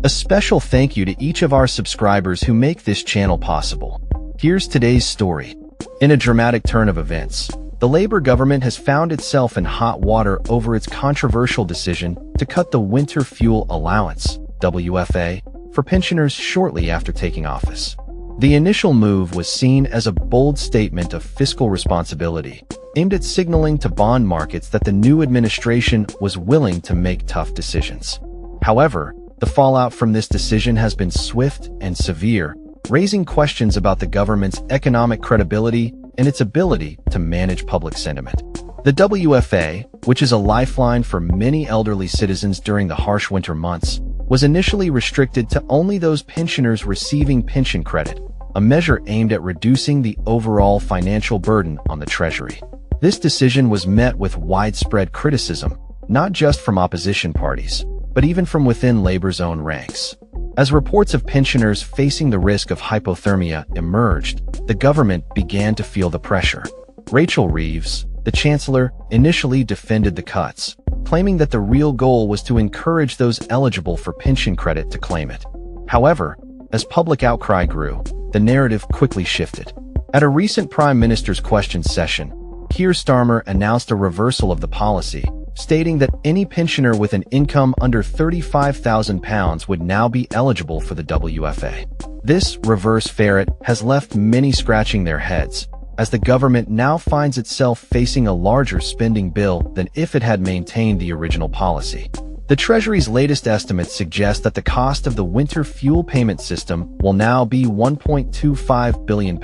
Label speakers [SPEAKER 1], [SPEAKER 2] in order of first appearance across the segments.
[SPEAKER 1] A special thank you to each of our subscribers who make this channel possible. Here's today's story. In a dramatic turn of events, the Labour government has found itself in hot water over its controversial decision to cut the winter fuel allowance, WFA, for pensioners shortly after taking office. The initial move was seen as a bold statement of fiscal responsibility, aimed at signaling to bond markets that the new administration was willing to make tough decisions. However, the fallout from this decision has been swift and severe, raising questions about the government's economic credibility and its ability to manage public sentiment. The WFA, which is a lifeline for many elderly citizens during the harsh winter months, was initially restricted to only those pensioners receiving pension credit, a measure aimed at reducing the overall financial burden on the Treasury. This decision was met with widespread criticism, not just from opposition parties, but even from within Labour's own ranks. As reports of pensioners facing the risk of hypothermia emerged, the government began to feel the pressure. Rachel Reeves, the Chancellor, initially defended the cuts, claiming that the real goal was to encourage those eligible for pension credit to claim it. However, as public outcry grew, the narrative quickly shifted. At a recent Prime Minister's question session, Keir Starmer announced a reversal of the policy, stating that any pensioner with an income under £35,000 would now be eligible for the WFA. This reverse ferret has left many scratching their heads, as the government now finds itself facing a larger spending bill than if it had maintained the original policy. The Treasury's latest estimates suggest that the cost of the winter fuel payment system will now be £1.25 billion,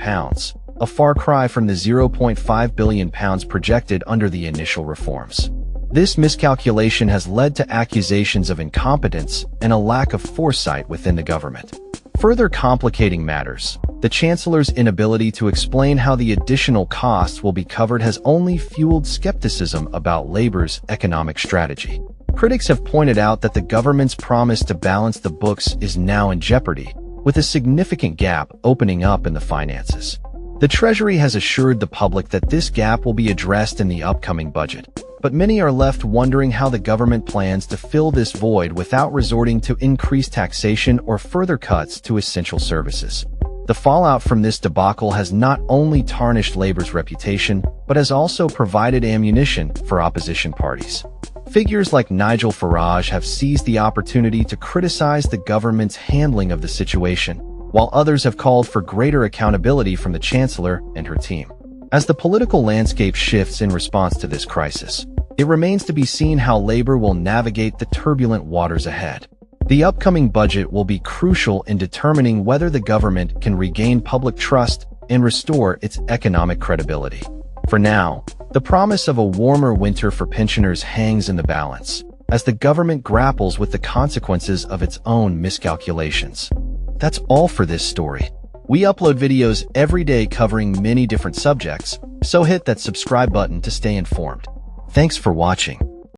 [SPEAKER 1] a far cry from the £0.5 billion projected under the initial reforms. This miscalculation has led to accusations of incompetence and a lack of foresight within the government. Further complicating matters, the Chancellor's inability to explain how the additional costs will be covered has only fueled skepticism about Labour's economic strategy. Critics have pointed out that the government's promise to balance the books is now in jeopardy, with a significant gap opening up in the finances. The Treasury has assured the public that this gap will be addressed in the upcoming budget, but many are left wondering how the government plans to fill this void without resorting to increased taxation or further cuts to essential services. The fallout from this debacle has not only tarnished Labour's reputation, but has also provided ammunition for opposition parties. Figures like Nigel Farage have seized the opportunity to criticize the government's handling of the situation, while others have called for greater accountability from the Chancellor and her team. As the political landscape shifts in response to this crisis, it remains to be seen how Labour will navigate the turbulent waters ahead. The upcoming budget will be crucial in determining whether the government can regain public trust and restore its economic credibility. For now, the promise of a warmer winter for pensioners hangs in the balance, as the government grapples with the consequences of its own miscalculations. That's all for this story. We upload videos every day covering many different subjects, so hit that subscribe button to stay informed. Thanks for watching.